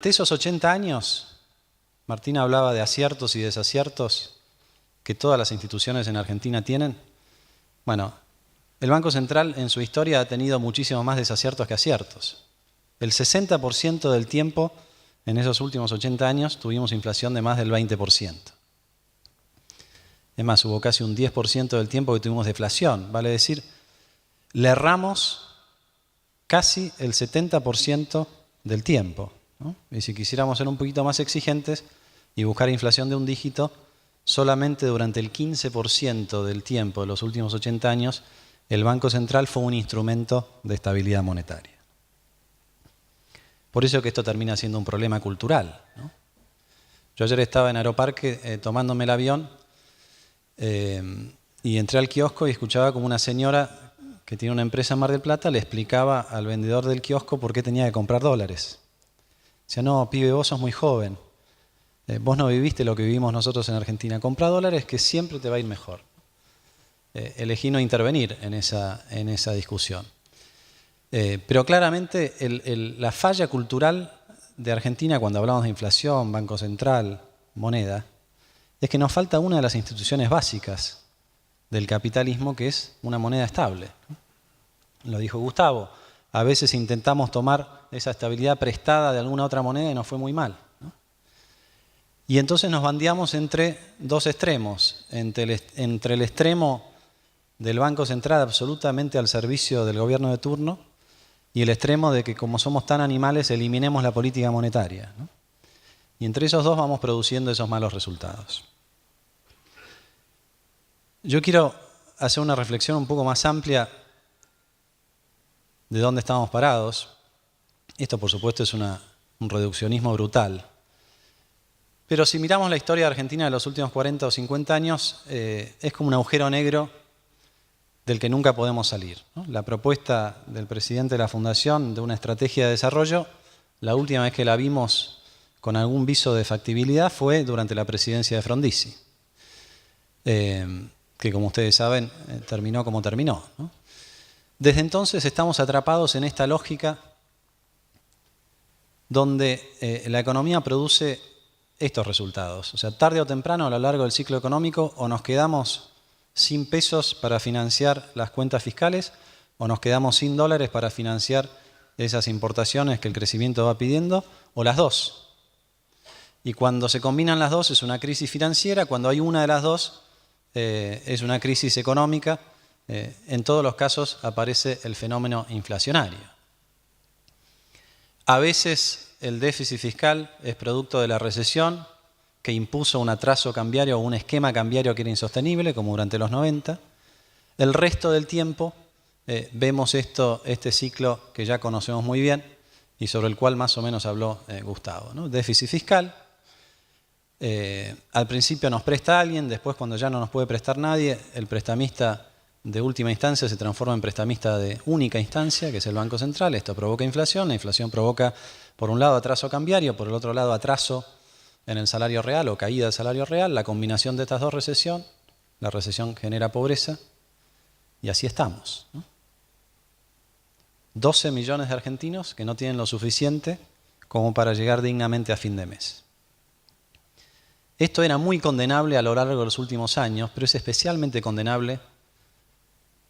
De esos 80 años, Martín hablaba de aciertos y desaciertos que todas las instituciones en Argentina tienen. Bueno, el Banco Central en su historia ha tenido muchísimos más desaciertos que aciertos. El 60% del tiempo, en esos últimos 80 años, tuvimos inflación de más del 20%. Es más, hubo casi un 10% del tiempo que tuvimos deflación. Vale decir, le erramos casi el 70% del tiempo, ¿no? Y si quisiéramos ser un poquito más exigentes y buscar inflación de un dígito, solamente durante el 15% del tiempo de los últimos 80 años, el Banco Central fue un instrumento de estabilidad monetaria. Por eso que esto termina siendo un problema cultural, ¿no? Yo ayer estaba en Aeroparque tomándome el avión y entré al kiosco y escuchaba como una señora que tiene una empresa en Mar del Plata le explicaba al vendedor del kiosco por qué tenía que comprar dólares. Decía, no, pibe, vos sos muy joven. Vos no viviste lo que vivimos nosotros en Argentina. Comprá dólares que siempre te va a ir mejor. Elegí no intervenir en esa discusión. Pero claramente la falla cultural de Argentina cuando hablamos de inflación, Banco Central, moneda, es que nos falta una de las instituciones básicas del capitalismo, que es una moneda estable. Lo dijo Gustavo, a veces intentamos tomar esa estabilidad prestada de alguna otra moneda y nos fue muy mal, ¿no? Y entonces nos bandeamos entre dos extremos, entre el extremo del Banco Central absolutamente al servicio del gobierno de turno y el extremo de que como somos tan animales eliminemos la política monetaria, ¿no? Y entre esos dos vamos produciendo esos malos resultados. Yo quiero hacer una reflexión un poco más amplia de dónde estamos parados. Esto, por supuesto, es un reduccionismo brutal. Pero si miramos la historia de Argentina de los últimos 40 o 50 años, es como un agujero negro del que nunca podemos salir, ¿no? La propuesta del presidente de la Fundación de una estrategia de desarrollo, la última vez que la vimos con algún viso de factibilidad fue durante la presidencia de Frondizi, que como ustedes saben terminó como terminó, ¿no? Desde entonces estamos atrapados en esta lógica donde la economía produce estos resultados. O sea, tarde o temprano a lo largo del ciclo económico o nos quedamos sin pesos para financiar las cuentas fiscales o nos quedamos sin dólares para financiar esas importaciones que el crecimiento va pidiendo, o las dos. Y cuando se combinan las dos es una crisis financiera, cuando hay una de las dos es una crisis económica. En todos los casos aparece el fenómeno inflacionario. A veces el déficit fiscal es producto de la recesión que impuso un atraso cambiario o un esquema cambiario que era insostenible, como durante los 90. El resto del tiempo vemos este ciclo que ya conocemos muy bien y sobre el cual más o menos habló Gustavo, ¿no? Déficit fiscal. Al principio nos presta alguien, después cuando ya no nos puede prestar nadie, el prestamista de última instancia se transforma en prestamista de única instancia, que es el Banco Central. Esto provoca inflación, la inflación provoca por un lado atraso cambiario, por el otro lado atraso en el salario real o caída del salario real. La combinación de estas dos recesión, la recesión genera pobreza y así estamos, ¿no? 12 millones de argentinos que no tienen lo suficiente como para llegar dignamente a fin de mes. Esto era muy condenable a lo largo de los últimos años, pero es especialmente condenable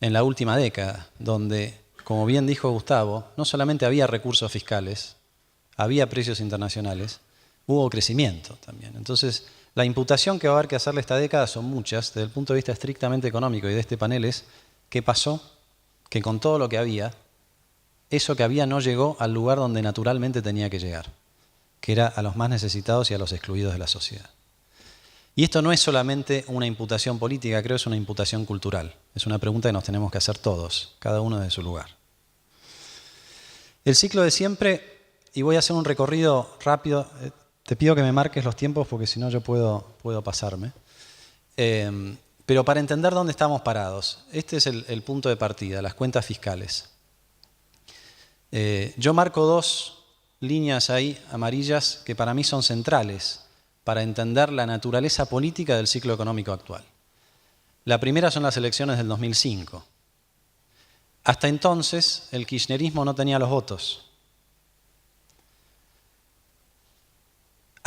en la última década, donde, como bien dijo Gustavo, no solamente había recursos fiscales, había precios internacionales, hubo crecimiento también. Entonces, la imputación que va a haber que hacerle esta década son muchas, desde el punto de vista estrictamente económico y de este panel es, ¿qué pasó? Que con todo lo que había, eso que había no llegó al lugar donde naturalmente tenía que llegar, que era a los más necesitados y a los excluidos de la sociedad. Y esto no es solamente una imputación política, creo que es una imputación cultural. Es una pregunta que nos tenemos que hacer todos, cada uno desde su lugar. El ciclo de siempre, y voy a hacer un recorrido rápido, te pido que me marques los tiempos porque si no yo puedo pasarme. Pero para entender dónde estamos parados, este es el punto de partida, las cuentas fiscales. Yo marco dos líneas ahí amarillas que para mí son centrales para entender la naturaleza política del ciclo económico actual. La primera son las elecciones del 2005. Hasta entonces, el kirchnerismo no tenía los votos.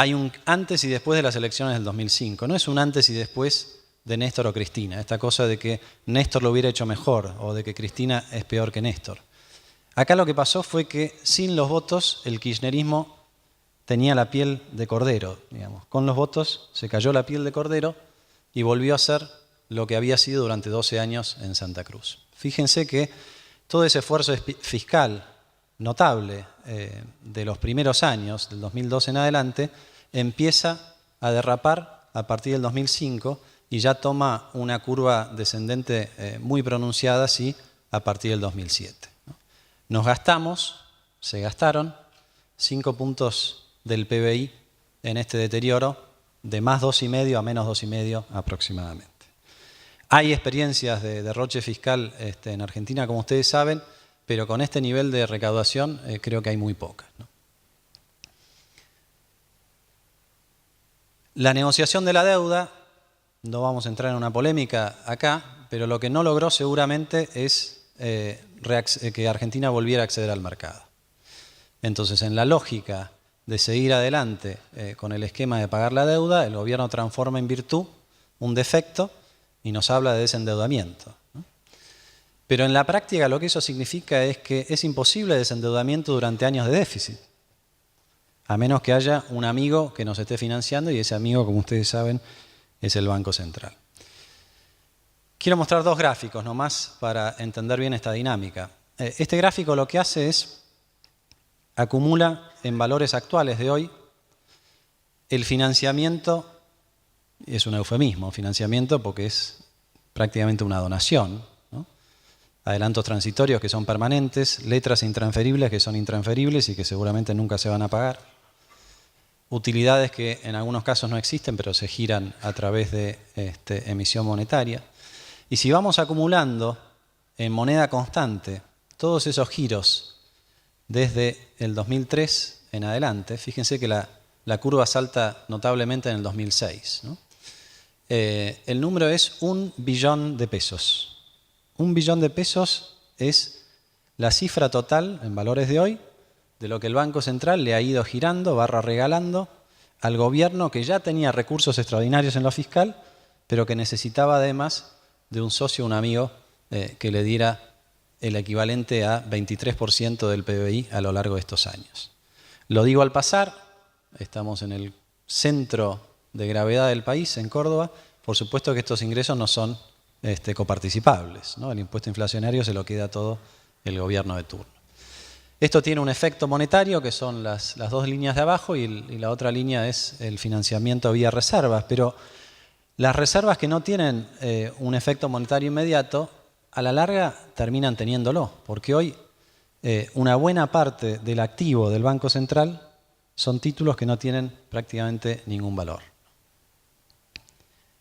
hay un antes y después de las elecciones del 2005. No es un antes y después de Néstor o Cristina. Esta cosa de que Néstor lo hubiera hecho mejor o de que Cristina es peor que Néstor. Acá lo que pasó fue que sin los votos el kirchnerismo tenía la piel de cordero, digamos. Con los votos se cayó la piel de cordero y volvió a ser lo que había sido durante 12 años en Santa Cruz. Fíjense que todo ese esfuerzo fiscal notable de los primeros años, del 2012 en adelante, empieza a derrapar a partir del 2005 y ya toma una curva descendente muy pronunciada así a partir del 2007. Nos gastamos, se gastaron 5 puntos del PBI en este deterioro de más 2,5 a menos 2,5 aproximadamente. Hay experiencias de derroche fiscal en Argentina, como ustedes saben, pero con este nivel de recaudación creo que hay muy pocas, ¿no? La negociación de la deuda, no vamos a entrar en una polémica acá, pero lo que no logró seguramente es que Argentina volviera a acceder al mercado. Entonces, en la lógica de seguir adelante con el esquema de pagar la deuda, el gobierno transforma en virtud un defecto y nos habla de desendeudamiento, ¿no? Pero en la práctica lo que eso significa es que es imposible desendeudamiento durante años de déficit, a menos que haya un amigo que nos esté financiando y ese amigo, como ustedes saben, es el Banco Central. Quiero mostrar 2 gráficos nomás para entender bien esta dinámica. Este gráfico lo que hace es acumula en valores actuales de hoy el financiamiento, es un eufemismo, financiamiento porque es prácticamente una donación, ¿no? Adelantos transitorios que son permanentes, letras intransferibles que son intransferibles y que seguramente nunca se van a pagar, utilidades que en algunos casos no existen pero se giran a través de emisión monetaria. Y si vamos acumulando en moneda constante todos esos giros desde el 2003 en adelante, fíjense que la curva salta notablemente en el 2006, ¿no? El número es 1 billón de pesos. 1 billón de pesos es la cifra total en valores de hoy de lo que el Banco Central le ha ido girando, regalando al gobierno que ya tenía recursos extraordinarios en lo fiscal, pero que necesitaba además de un socio, un amigo, que le diera el equivalente a 23% del PBI a lo largo de estos años. Lo digo al pasar, estamos en el centro de gravedad del país, en Córdoba. Por supuesto que estos ingresos no son coparticipables, ¿no? El impuesto inflacionario se lo queda todo el gobierno de turno. Esto tiene un efecto monetario, que son las 2 líneas de abajo, y la otra línea es el financiamiento vía reservas, pero las reservas que no tienen un efecto monetario inmediato, a la larga terminan teniéndolo, porque hoy una buena parte del activo del Banco Central son títulos que no tienen prácticamente ningún valor.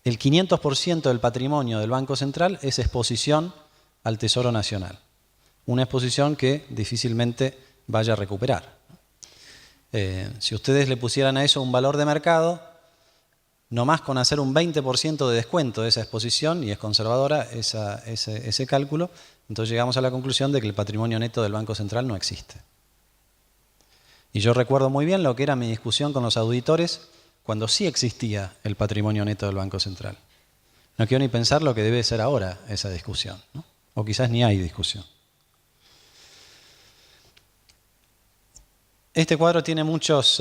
El 500% del patrimonio del Banco Central es exposición al Tesoro Nacional, una exposición que difícilmente vaya a recuperar. Si ustedes le pusieran a eso un valor de mercado, nomás con hacer un 20% de descuento de esa exposición, y es conservadora ese cálculo, entonces llegamos a la conclusión de que el patrimonio neto del Banco Central no existe. Y yo recuerdo muy bien lo que era mi discusión con los auditores cuando sí existía el patrimonio neto del Banco Central. No quiero ni pensar lo que debe ser ahora esa discusión, ¿no? O quizás ni hay discusión. Este cuadro tiene muchos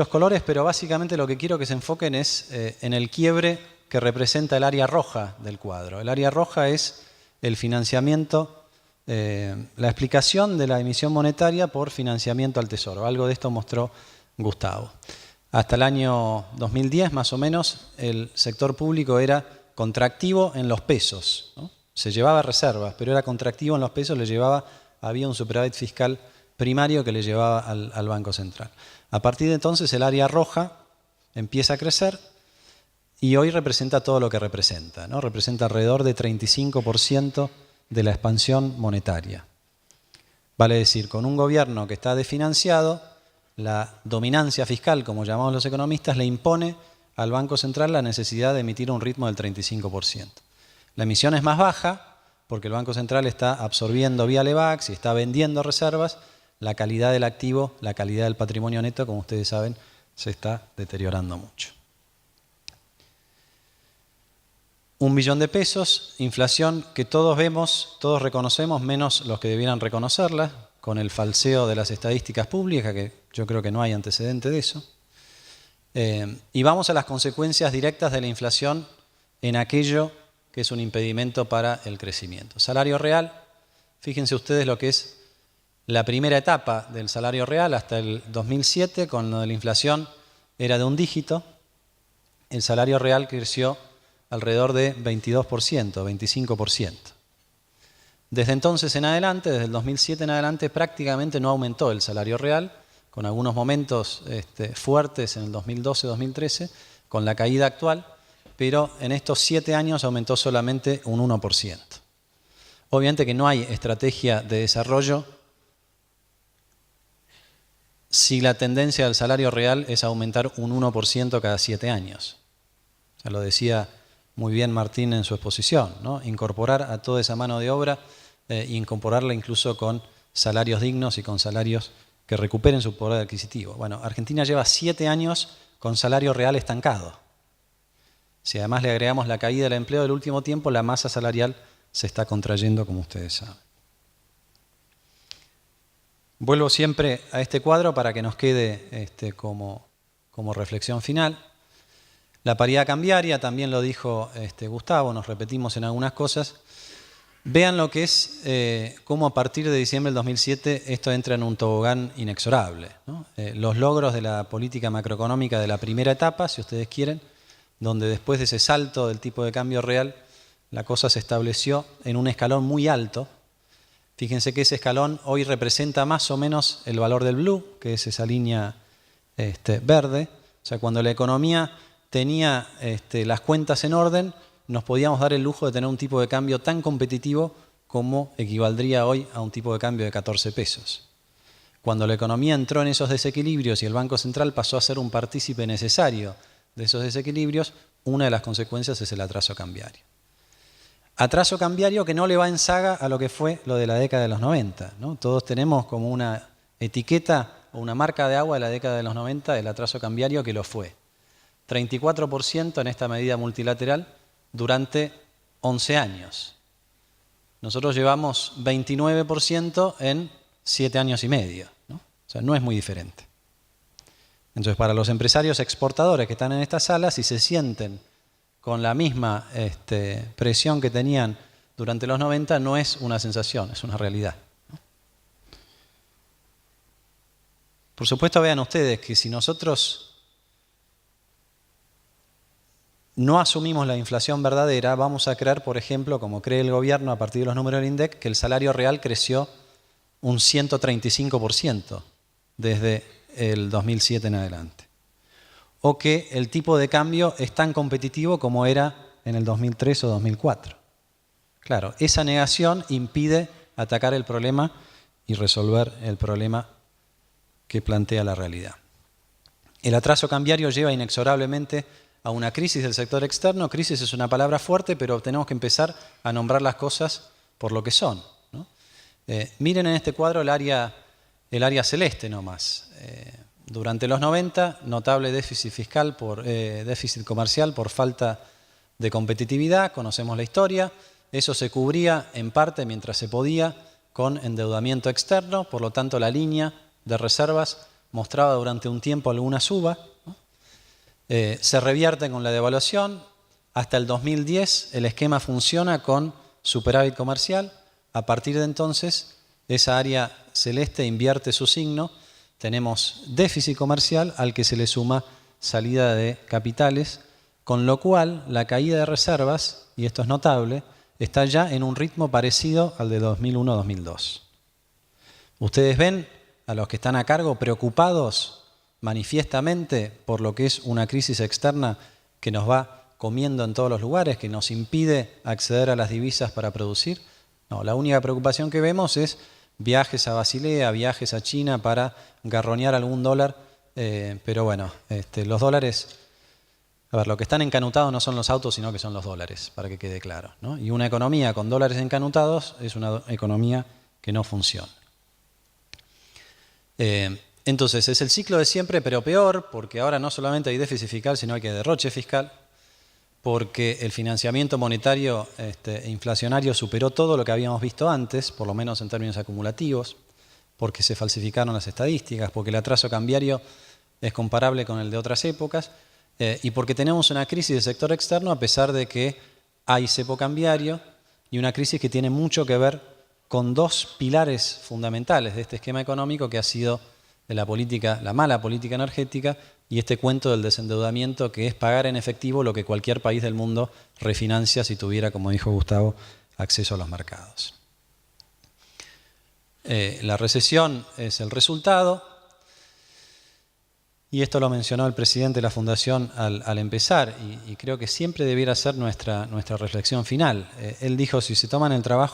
colores, pero básicamente lo que quiero que se enfoquen es en el quiebre que representa el área roja del cuadro. El área roja es el financiamiento, la explicación de la emisión monetaria por financiamiento al Tesoro. Algo de esto mostró Gustavo. Hasta el año 2010, más o menos, el sector público era contractivo en los pesos, ¿no? Se llevaba reservas, pero era contractivo en los pesos, había un superávit fiscal primario que le llevaba al Banco Central. A partir de entonces el área roja empieza a crecer y hoy representa todo lo que representa, ¿no? Representa alrededor de 35% de la expansión monetaria. Vale decir, con un gobierno que está desfinanciado, la dominancia fiscal, como llamamos los economistas, le impone al Banco Central la necesidad de emitir un ritmo del 35%. La emisión es más baja porque el Banco Central está absorbiendo vía Lebacs y está vendiendo reservas. La calidad del activo, la calidad del patrimonio neto, como ustedes saben, se está deteriorando mucho. 1 billón de pesos, inflación que todos vemos, todos reconocemos, menos los que debieran reconocerla, con el falseo de las estadísticas públicas, que yo creo que no hay antecedente de eso. Y vamos a las consecuencias directas de la inflación en aquello que es un impedimento para el crecimiento. Salario real, fíjense ustedes lo que es la primera etapa del salario real hasta el 2007, con lo de la inflación era de un dígito, el salario real creció alrededor de 22%, 25%. Desde entonces en adelante, desde el 2007 en adelante, prácticamente no aumentó el salario real, con algunos momentos fuertes en el 2012-2013, con la caída actual, pero en estos 7 años aumentó solamente un 1%. Obviamente que no hay estrategia de desarrollo si la tendencia del salario real es aumentar un 1% cada 7 años. O sea, lo decía muy bien Martín en su exposición, ¿no? Incorporar a toda esa mano de obra e incorporarla incluso con salarios dignos y con salarios que recuperen su poder adquisitivo. Bueno, Argentina lleva 7 años con salario real estancado. Si además le agregamos la caída del empleo del último tiempo, la masa salarial se está contrayendo, como ustedes saben. Vuelvo siempre a este cuadro para que nos quede como reflexión final. La paridad cambiaria, también lo dijo Gustavo, nos repetimos en algunas cosas. Vean lo que es cómo a partir de diciembre del 2007 esto entra en un tobogán inexorable, ¿no? Los logros de la política macroeconómica de la primera etapa, si ustedes quieren, donde después de ese salto del tipo de cambio real, la cosa se estableció en un escalón muy alto. Fíjense que ese escalón hoy representa más o menos el valor del blue, que es esa línea verde. O sea, cuando la economía tenía las cuentas en orden, nos podíamos dar el lujo de tener un tipo de cambio tan competitivo como equivaldría hoy a un tipo de cambio de 14 pesos. Cuando la economía entró en esos desequilibrios y el Banco Central pasó a ser un partícipe necesario de esos desequilibrios, una de las consecuencias es el atraso cambiario. Atraso cambiario que no le va en saga a lo que fue lo de la década de los 90, ¿no? Todos tenemos como una etiqueta o una marca de agua de la década de los 90 del atraso cambiario que lo fue. 34% en esta medida multilateral durante 11 años. Nosotros llevamos 29% en 7 años y medio, ¿no? O sea, no es muy diferente. Entonces, para los empresarios exportadores que están en esta sala, si se sienten con la misma presión que tenían durante los 90, no es una sensación, es una realidad, ¿no? Por supuesto, vean ustedes que si nosotros no asumimos la inflación verdadera, vamos a creer, por ejemplo, como cree el gobierno a partir de los números del INDEC, que el salario real creció un 135% desde el 2007 en adelante. O que el tipo de cambio es tan competitivo como era en el 2003 o 2004. Claro, esa negación impide atacar el problema y resolver el problema que plantea la realidad. El atraso cambiario lleva inexorablemente a una crisis del sector externo. Crisis es una palabra fuerte, pero tenemos que empezar a nombrar las cosas por lo que son, ¿no? Miren en este cuadro el área celeste nomás. Durante los 90, notable déficit fiscal, déficit comercial por falta de competitividad, conocemos la historia. Eso se cubría en parte mientras se podía con endeudamiento externo, por lo tanto la línea de reservas mostraba durante un tiempo alguna suba, ¿no? Se revierte con la devaluación. Hasta el 2010 el esquema funciona con superávit comercial. A partir de entonces esa área celeste invierte su signo. Tenemos déficit comercial al que se le suma salida de capitales, con lo cual la caída de reservas, y esto es notable, está ya en un ritmo parecido al de 2001-2002. Ustedes ven a los que están a cargo preocupados manifiestamente por lo que es una crisis externa que nos va comiendo en todos los lugares, que nos impide acceder a las divisas para producir. No, la única preocupación que vemos es viajes a Basilea, viajes a China para garroñar algún dólar, pero bueno, los dólares, a ver, lo que están encanutados no son los autos, sino que son los dólares, para que quede claro, ¿no? Y una economía con dólares encanutados es una economía que no funciona. Entonces, es el ciclo de siempre, pero peor, porque ahora no solamente hay déficit fiscal, sino que hay derroche fiscal, porque el financiamiento monetario inflacionario superó todo lo que habíamos visto antes, por lo menos en términos acumulativos, porque se falsificaron las estadísticas, porque el atraso cambiario es comparable con el de otras épocas, y porque tenemos una crisis del sector externo a pesar de que hay cepo cambiario y una crisis que tiene mucho que ver con dos pilares fundamentales de este esquema económico que ha sido la mala política energética y este cuento del desendeudamiento, que es pagar en efectivo lo que cualquier país del mundo refinancia si tuviera, como dijo Gustavo, acceso a los mercados. La recesión es el resultado, y esto lo mencionó el presidente de la Fundación al empezar, y creo que siempre debiera ser nuestra reflexión final. Él dijo, si se toman el trabajo